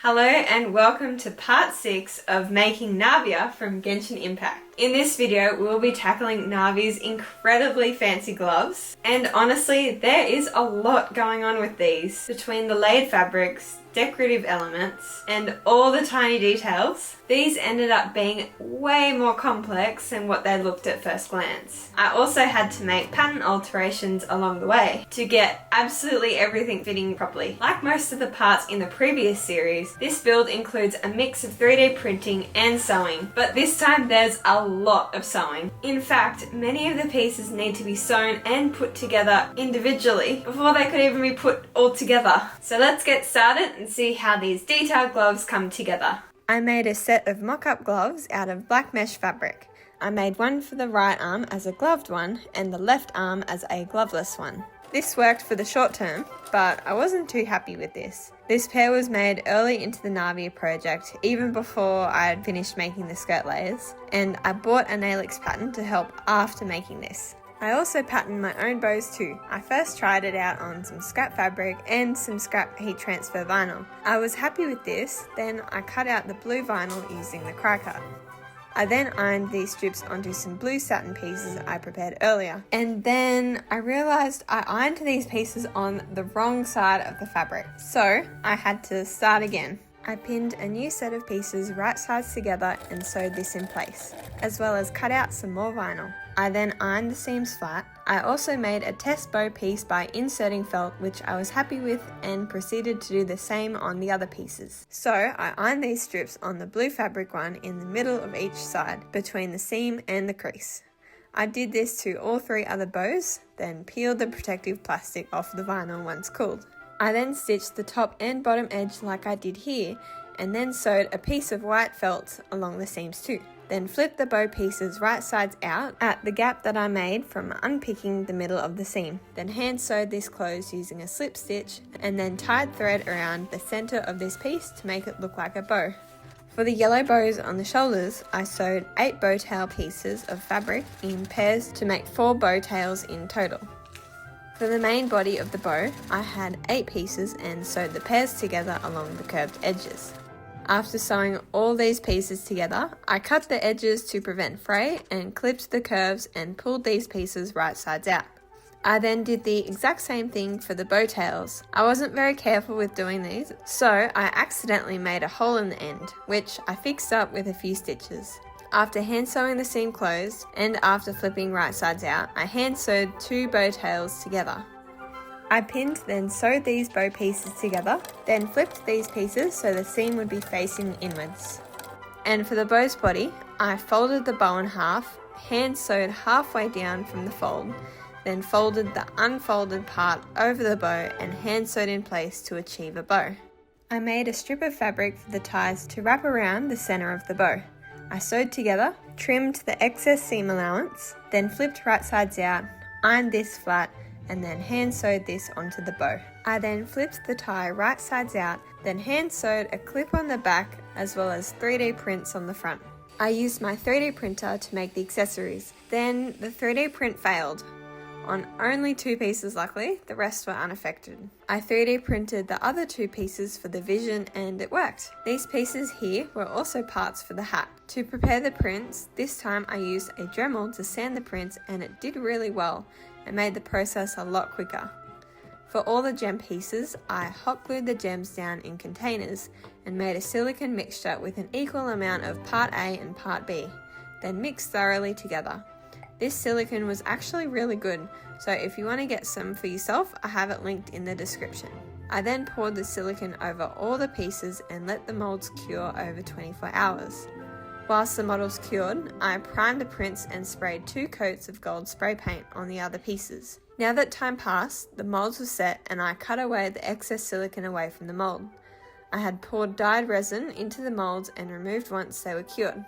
Hello and welcome to part 6 of making Navia from Genshin Impact. In this video we will be tackling Navia's incredibly fancy gloves, and honestly there is a lot going on with these. Between the layered fabrics, decorative elements, and all the tiny details, these ended up being way more complex than what they looked at first glance. I also had to make pattern alterations along the way to get absolutely everything fitting properly. Like most of the parts in the previous series, this build includes a mix of 3D printing and sewing, but this time there's a lot of sewing. In fact, many of the pieces need to be sewn and put together individually before they could even be put all together. So let's get started and see how these detailed gloves come together. I made a set of mock-up gloves out of black mesh fabric. I made one for the right arm as a gloved one and the left arm as a gloveless one. This worked for the short term, but I wasn't too happy with this. This pair was made early into the Navia project, even before I had finished making the skirt layers, and I bought Anaelic's pattern to help after making this. I also patterned my own bows too. I first tried it out on some scrap fabric and some scrap heat transfer vinyl. I was happy with this, then I cut out the blue vinyl using the cry cut. I then ironed these strips onto some blue satin pieces I prepared earlier. And then I realised I ironed these pieces on the wrong side of the fabric. So I had to start again. I pinned a new set of pieces right sides together and sewed this in place, as well as cut out some more vinyl. I then ironed the seams flat. I also made a test bow piece by inserting felt, which I was happy with, and proceeded to do the same on the other pieces. So I ironed these strips on the blue fabric one in the middle of each side, between the seam and the crease. I did this to all 3 other bows, then peeled the protective plastic off the vinyl once cooled. I then stitched the top and bottom edge like I did here, and then sewed a piece of white felt along the seams too. Then flipped the bow pieces right sides out at the gap that I made from unpicking the middle of the seam. Then hand sewed this closed using a slip stitch, and then tied thread around the center of this piece to make it look like a bow. For the yellow bows on the shoulders, I sewed 8 bow tail pieces of fabric in pairs to make 4 bow tails in total. For the main body of the bow, I had 8 pieces and sewed the pairs together along the curved edges. After sewing all these pieces together, I cut the edges to prevent fray and clipped the curves and pulled these pieces right sides out. I then did the exact same thing for the bow tails. I wasn't very careful with doing these, so I accidentally made a hole in the end, which I fixed up with a few stitches. After hand sewing the seam closed, and after flipping right sides out, I hand sewed 2 bow tails together. I pinned then sewed these bow pieces together, then flipped these pieces so the seam would be facing inwards. And for the bow's body, I folded the bow in half, hand sewed halfway down from the fold, then folded the unfolded part over the bow and hand sewed in place to achieve a bow. I made a strip of fabric for the ties to wrap around the center of the bow. I sewed together, trimmed the excess seam allowance, then flipped right sides out, ironed this flat, and then hand sewed this onto the bow. I then flipped the tie right sides out, then hand sewed a clip on the back as well as 3D prints on the front. I used my 3D printer to make the accessories. Then the 3D print failed. On only 2 pieces luckily, the rest were unaffected. I 3D printed the other 2 pieces for the vision and it worked. These pieces here were also parts for the hat. To prepare the prints, this time I used a Dremel to sand the prints and it did really well and made the process a lot quicker. For all the gem pieces, I hot glued the gems down in containers and made a silicone mixture with an equal amount of part A and part B, then mixed thoroughly together. This silicone was actually really good, so if you want to get some for yourself, I have it linked in the description. I then poured the silicone over all the pieces and let the molds cure over 24 hours. Whilst the models cured, I primed the prints and sprayed 2 coats of gold spray paint on the other pieces. Now that time passed, the molds were set and I cut away the excess silicone away from the mold. I had poured dyed resin into the molds and removed once they were cured.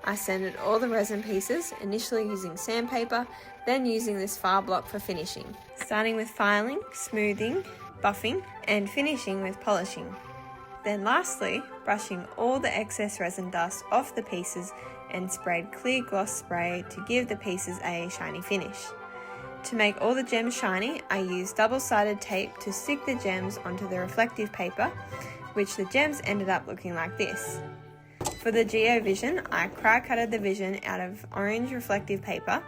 I sanded all the resin pieces, initially using sandpaper, then using this file block for finishing, starting with filing, smoothing, buffing, and finishing with polishing. Then lastly, brushing all the excess resin dust off the pieces and sprayed clear gloss spray to give the pieces a shiny finish. To make all the gems shiny, I used double-sided tape to stick the gems onto the reflective paper, which the gems ended up looking like this. For the Geo Vision, I cry-cutted the vision out of orange reflective paper.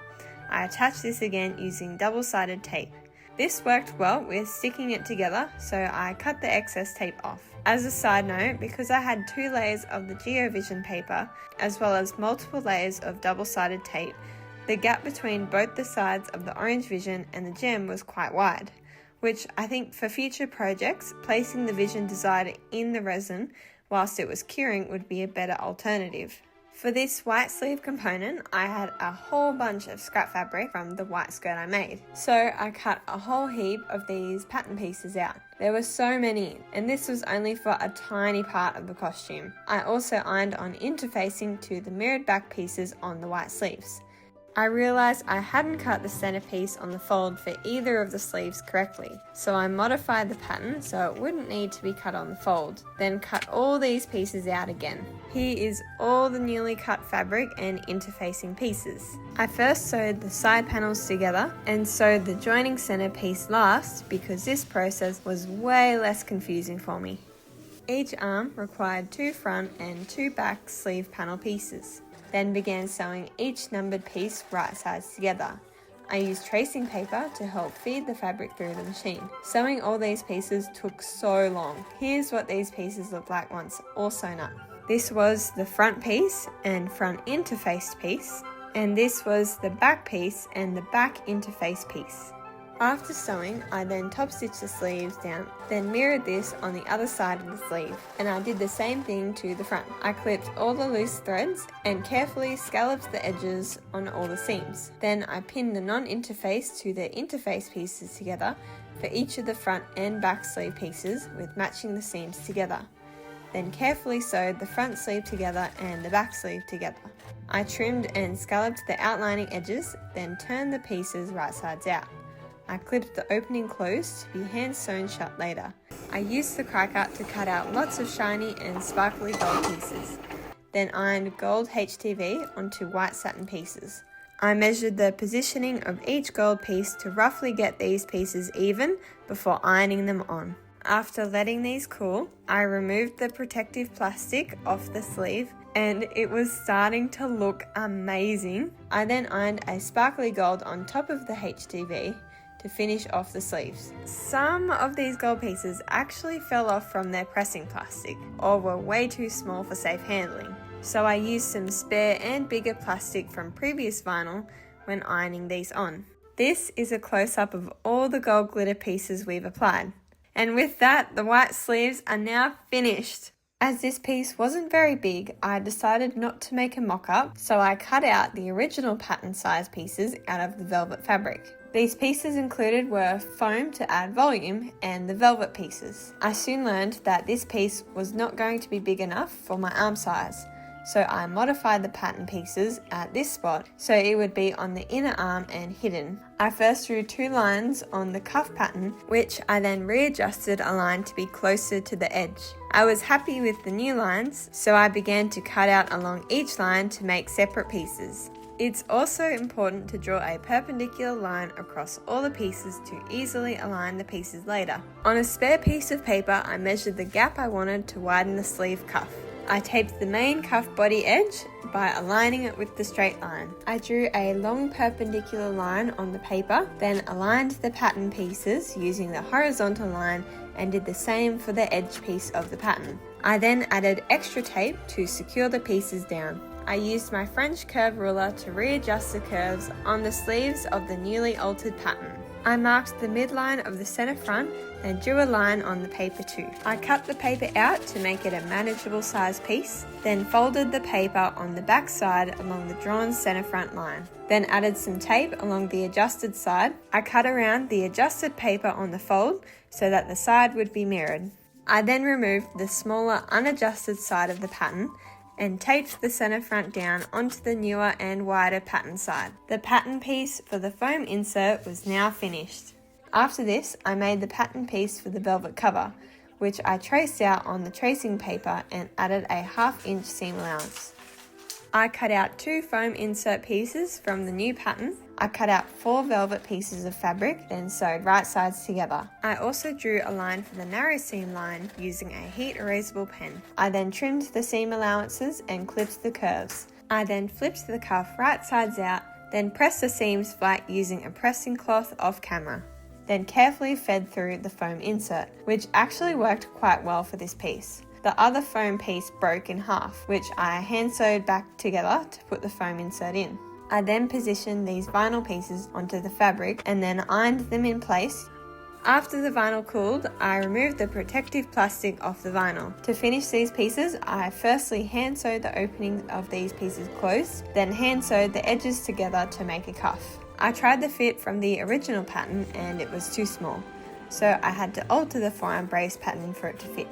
I attached this again using double-sided tape. This worked well with sticking it together, so I cut the excess tape off. As a side note, because I had 2 layers of the Geo Vision paper, as well as multiple layers of double-sided tape, the gap between both the sides of the orange vision and the gem was quite wide, which I think for future projects, placing the vision design in the resin whilst it was curing would be a better alternative. For this white sleeve component, I had a whole bunch of scrap fabric from the white skirt I made. So I cut a whole heap of these pattern pieces out. There were so many, and this was only for a tiny part of the costume. I also ironed on interfacing to the mirrored back pieces on the white sleeves. I realised I hadn't cut the centerpiece on the fold for either of the sleeves correctly, so I modified the pattern so it wouldn't need to be cut on the fold, then cut all these pieces out again. Here is all the newly cut fabric and interfacing pieces. I first sewed the side panels together and sewed the joining centerpiece last because this process was way less confusing for me. Each arm required 2 front and 2 back sleeve panel pieces. Then began sewing each numbered piece right sides together. I used tracing paper to help feed the fabric through the machine. Sewing all these pieces took so long. Here's what these pieces look like once all sewn up. This was the front piece and front interfaced piece, and this was the back piece and the back interface piece. After sewing, I then top stitched the sleeves down, then mirrored this on the other side of the sleeve, and I did the same thing to the front. I clipped all the loose threads and carefully scalloped the edges on all the seams. Then I pinned the non-interface to the interface pieces together for each of the front and back sleeve pieces with matching the seams together. Then carefully sewed the front sleeve together and the back sleeve together. I trimmed and scalloped the outlining edges, then turned the pieces right sides out. I clipped the opening closed to be hand sewn shut later. I used the cry cut to cut out lots of shiny and sparkly gold pieces. Then ironed gold HTV onto white satin pieces. I measured the positioning of each gold piece to roughly get these pieces even before ironing them on. After letting these cool, I removed the protective plastic off the sleeve and it was starting to look amazing. I then ironed a sparkly gold on top of the HTV to finish off the sleeves. Some of these gold pieces actually fell off from their pressing plastic or were way too small for safe handling, so I used some spare and bigger plastic from previous vinyl when ironing these on. This is a close-up of all the gold glitter pieces we've applied. And with that, the white sleeves are now finished. As this piece wasn't very big, I decided not to make a mock-up, so I cut out the original pattern size pieces out of the velvet fabric. These pieces included were foam to add volume and the velvet pieces. I soon learned that this piece was not going to be big enough for my arm size, so I modified the pattern pieces at this spot so it would be on the inner arm and hidden. I first drew 2 lines on the cuff pattern, which I then readjusted a line to be closer to the edge. I was happy with the new lines, so I began to cut out along each line to make separate pieces. It's also important to draw a perpendicular line across all the pieces to easily align the pieces later. On a spare piece of paper, I measured the gap I wanted to widen the sleeve cuff. I taped the main cuff body edge by aligning it with the straight line. I drew a long perpendicular line on the paper, then aligned the pattern pieces using the horizontal line and did the same for the edge piece of the pattern. I then added extra tape to secure the pieces down. I used my French curve ruler to readjust the curves on the sleeves of the newly altered pattern. I marked the midline of the center front and drew a line on the paper too. I cut the paper out to make it a manageable size piece, then folded the paper on the back side along the drawn center front line. Then added some tape along the adjusted side. I cut around the adjusted paper on the fold so that the side would be mirrored. I then removed the smaller unadjusted side of the pattern and taped the center front down onto the newer and wider pattern side. The pattern piece for the foam insert was now finished. After this, I made the pattern piece for the velvet cover, which I traced out on the tracing paper and added a 1/2 inch seam allowance. I cut out 2 foam insert pieces from the new pattern. I cut out 4 velvet pieces of fabric, then sewed right sides together. I also drew a line for the narrow seam line using a heat erasable pen. I then trimmed the seam allowances and clipped the curves. I then flipped the cuff right sides out, then pressed the seams flat using a pressing cloth off camera. Then carefully fed through the foam insert, which actually worked quite well for this piece. The other foam piece broke in half, which I hand sewed back together to put the foam insert in. I then positioned these vinyl pieces onto the fabric and then ironed them in place. After the vinyl cooled, I removed the protective plastic off the vinyl. To finish these pieces, I firstly hand sewed the openings of these pieces closed, then hand sewed the edges together to make a cuff. I tried the fit from the original pattern and it was too small, so I had to alter the Forearm Brace pattern for it to fit.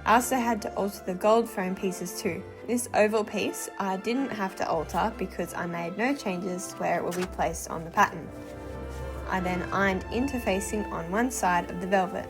I also had to alter the gold foam pieces too. This oval piece I didn't have to alter because I made no changes to where it will be placed on the pattern. I then ironed interfacing on one side of the velvet.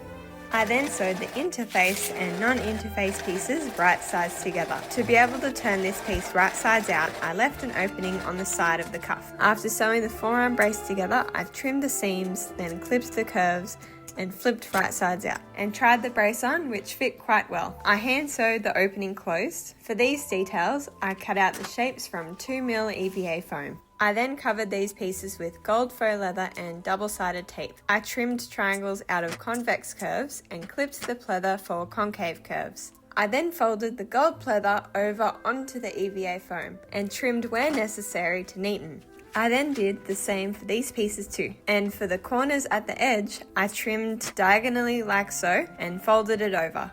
I then sewed the interface and non-interface pieces right sides together. To be able to turn this piece right sides out, I left an opening on the side of the cuff. After sewing the Forearm Brace together, I've trimmed the seams, then clipped the curves, and flipped right sides out, and tried the brace on, which fit quite well. I hand sewed the opening closed. For these details, I cut out the shapes from 2mm EVA foam. I then covered these pieces with gold faux leather and double-sided tape. I trimmed triangles out of convex curves and clipped the pleather for concave curves. I then folded the gold pleather over onto the EVA foam and trimmed where necessary to neaten. I then did the same for these pieces too, and for the corners at the edge, I trimmed diagonally like so and folded it over.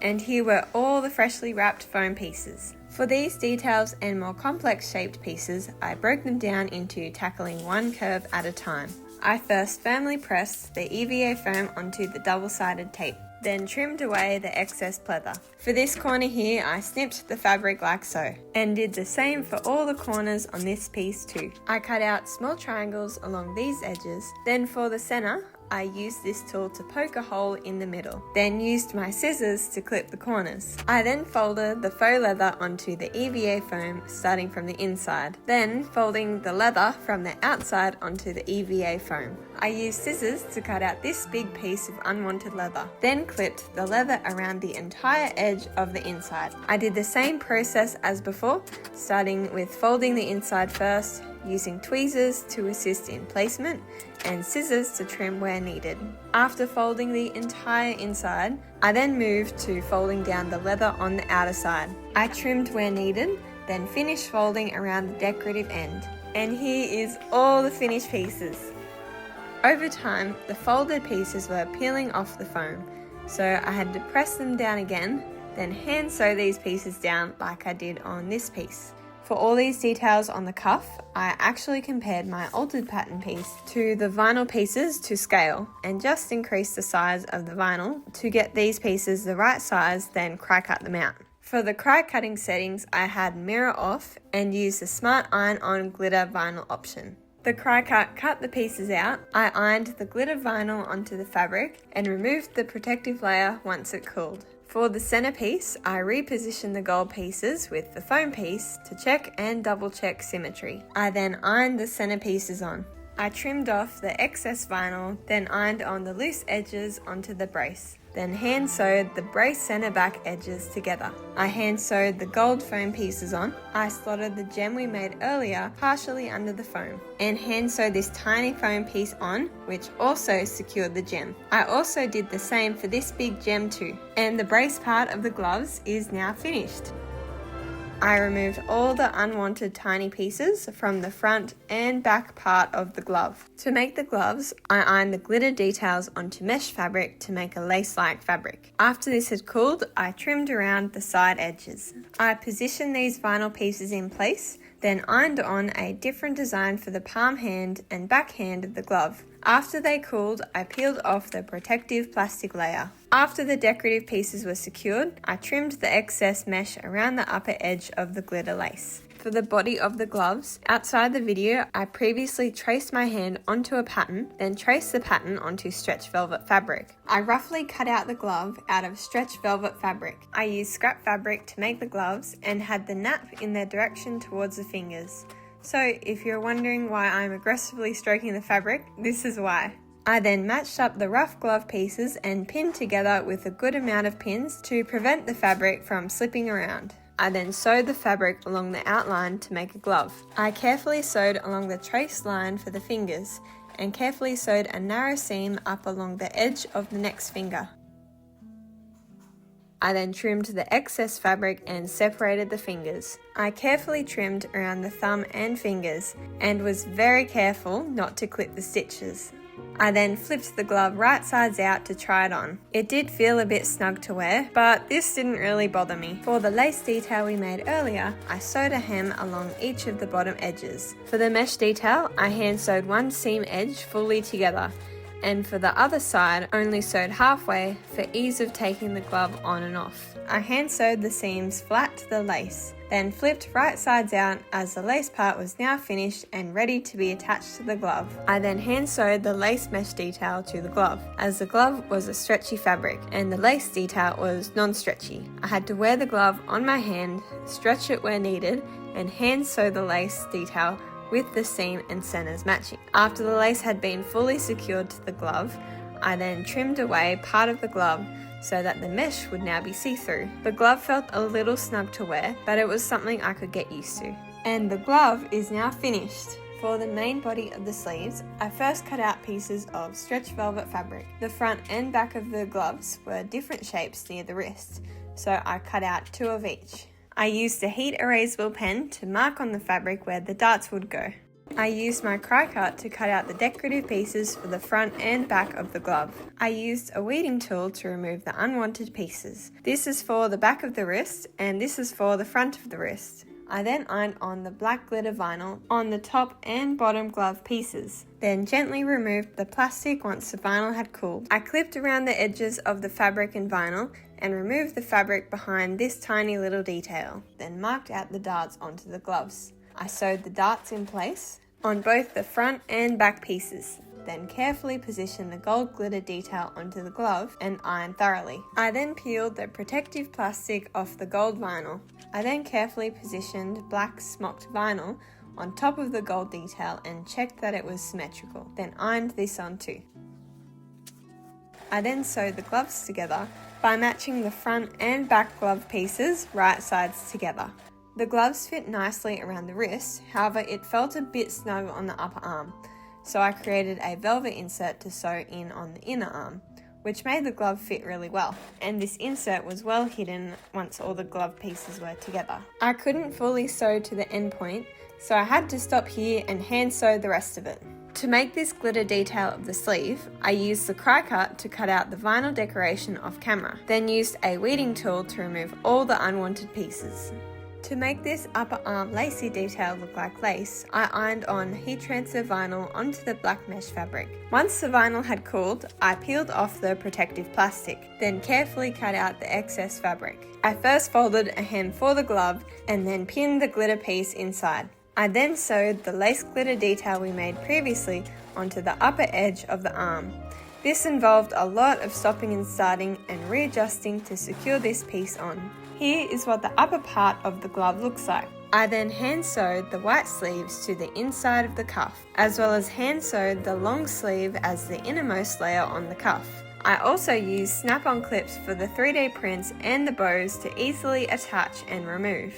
And here were all the freshly wrapped foam pieces. For these details and more complex shaped pieces, I broke them down into tackling one curve at a time. I first firmly pressed the EVA foam onto the double-sided tape, then trimmed away the excess pleather. For this corner here, I snipped the fabric like so, and did the same for all the corners on this piece too. I cut out small triangles along these edges, then for the center, I used this tool to poke a hole in the middle, then used my scissors to clip the corners. I then folded the faux leather onto the EVA foam starting from the inside, then folding the leather from the outside onto the EVA foam. I used scissors to cut out this big piece of unwanted leather, then clipped the leather around the entire edge of the inside. I did the same process as before, starting with folding the inside first, using tweezers to assist in placement, and scissors to trim where needed. After folding the entire inside, I then moved to folding down the leather on the outer side. I trimmed where needed, then finished folding around the decorative end. And here is all the finished pieces. Over time, the folded pieces were peeling off the foam, so I had to press them down again, then hand sew these pieces down like I did on this piece. For all these details on the cuff, I actually compared my altered pattern piece to the vinyl pieces to scale and just increased the size of the vinyl to get these pieces the right size, then cry cut them out. For the cry cutting settings, I had mirror off and used the smart iron on glitter vinyl option. The cry cut the pieces out. I ironed the glitter vinyl onto the fabric and removed the protective layer once it cooled. For the centerpiece, I repositioned the gold pieces with the foam piece to check and double check symmetry. I then ironed the centerpieces on. I trimmed off the excess vinyl, then ironed on the loose edges onto the brace. Then hand sewed the brace center back edges together. I hand sewed the gold foam pieces on. I slotted the gem we made earlier partially under the foam and hand sewed this tiny foam piece on, which also secured the gem. I also did the same for this big gem too, and the brace part of the gloves is now finished. I removed all the unwanted tiny pieces from the front and back part of the glove. To make the gloves, I ironed the glitter details onto mesh fabric to make a lace-like fabric. After this had cooled, I trimmed around the side edges. I positioned these vinyl pieces in place, then ironed on a different design for the palm hand and back hand of the glove. After they cooled, I peeled off the protective plastic layer. After the decorative pieces were secured, I trimmed the excess mesh around the upper edge of the glitter lace. For the body of the gloves, outside the video, I previously traced my hand onto a pattern, then traced the pattern onto stretch velvet fabric. I roughly cut out the glove out of stretch velvet fabric. I used scrap fabric to make the gloves and had the nap in their direction towards the fingers. So if you're wondering why I'm aggressively stroking the fabric, this is why. I then matched up the rough glove pieces and pinned together with a good amount of pins to prevent the fabric from slipping around. I then sewed the fabric along the outline to make a glove. I carefully sewed along the trace line for the fingers and carefully sewed a narrow seam up along the edge of the next finger. I then trimmed the excess fabric and separated the fingers. I carefully trimmed around the thumb and fingers and was very careful not to clip the stitches. I then flipped the glove right sides out to try it on. It did feel a bit snug to wear, but this didn't really bother me. For the lace detail we made earlier, I sewed a hem along each of the bottom edges. For the mesh detail, I hand sewed one seam edge fully together, and for the other side, only sewed halfway for ease of taking the glove on and off. I hand sewed the seams flat to the lace, then flipped right sides out as the lace part was now finished and ready to be attached to the glove. I then hand sewed the lace mesh detail to the glove, as the glove was a stretchy fabric and the lace detail was non-stretchy. I had to wear the glove on my hand, stretch it where needed, and hand sew the lace detail with the seam and centers matching. After the lace had been fully secured to the glove, I then trimmed away part of the glove so that the mesh would now be see-through. The glove felt a little snug to wear, but it was something I could get used to. And the glove is now finished. For the main body of the sleeves, I first cut out pieces of stretch velvet fabric. The front and back of the gloves were different shapes near the wrist, so I cut out 2 of each. I used a heat erasable pen to mark on the fabric where the darts would go. I used my cry cut to cut out the decorative pieces for the front and back of the glove. I used a weeding tool to remove the unwanted pieces. This is for the back of the wrist and this is for the front of the wrist. I then ironed on the black glitter vinyl on the top and bottom glove pieces, then gently removed the plastic once the vinyl had cooled. I clipped around the edges of the fabric and vinyl and removed the fabric behind this tiny little detail, then marked out the darts onto the gloves. I sewed the darts in place on both the front and back pieces, then carefully positioned the gold glitter detail onto the glove and ironed thoroughly. I then peeled the protective plastic off the gold vinyl. I then carefully positioned black smocked vinyl on top of the gold detail and checked that it was symmetrical, then ironed this on too. I then sewed the gloves together by matching the front and back glove pieces right sides together. The gloves fit nicely around the wrist, however it felt a bit snug on the upper arm, so I created a velvet insert to sew in on the inner arm, which made the glove fit really well, and this insert was well hidden once all the glove pieces were together. I couldn't fully sew to the end point, so I had to stop here and hand sew the rest of it. To make this glitter detail of the sleeve, I used the cry cut to cut out the vinyl decoration off camera, then used a weeding tool to remove all the unwanted pieces. To make this upper arm lacy detail look like lace, I ironed on heat transfer vinyl onto the black mesh fabric. Once the vinyl had cooled, I peeled off the protective plastic, then carefully cut out the excess fabric. I first folded a hem for the glove and then pinned the glitter piece inside. I then sewed the lace glitter detail we made previously onto the upper edge of the arm. This involved a lot of stopping and starting and readjusting to secure this piece on. Here is what the upper part of the glove looks like. I then hand sewed the white sleeves to the inside of the cuff, as well as hand sewed the long sleeve as the innermost layer on the cuff. I also used snap-on clips for the 3D prints and the bows to easily attach and remove.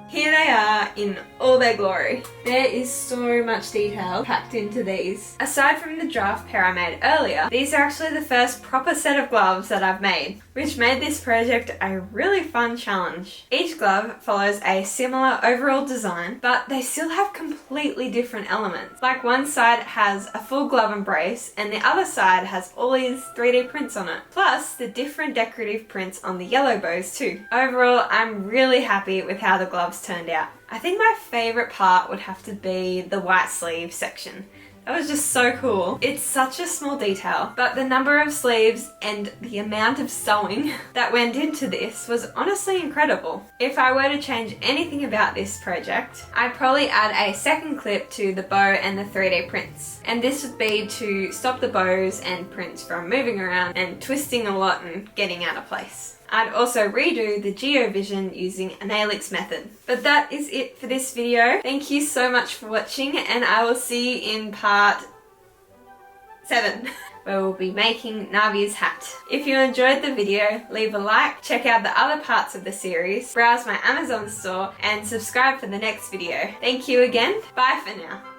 Here they are in all their glory. There is so much detail packed into these. Aside from the draft pair I made earlier, these are actually the first proper set of gloves that I've made, which made this project a really fun challenge. Each glove follows a similar overall design, but they still have completely different elements. Like one side has a full glove and brace, and the other side has all these 3D prints on it. Plus the different decorative prints on the yellow bows too. Overall, I'm really happy with how the gloves turned out. I think my favourite part would have to be the white sleeve section. That was just so cool. It's such a small detail, but the number of sleeves and the amount of sewing that went into this was honestly incredible. If I were to change anything about this project, I'd probably add a second clip to the bow and the 3D prints. And this would be to stop the bows and prints from moving around and twisting a lot and getting out of place. I'd also redo the GeoVision using Anaelic's method. But that is it for this video. Thank you so much for watching, and I will see you in part 7. Where we'll be making Navia's hat. If you enjoyed the video, leave a like, check out the other parts of the series, browse my Amazon store, and subscribe for the next video. Thank you again. Bye for now.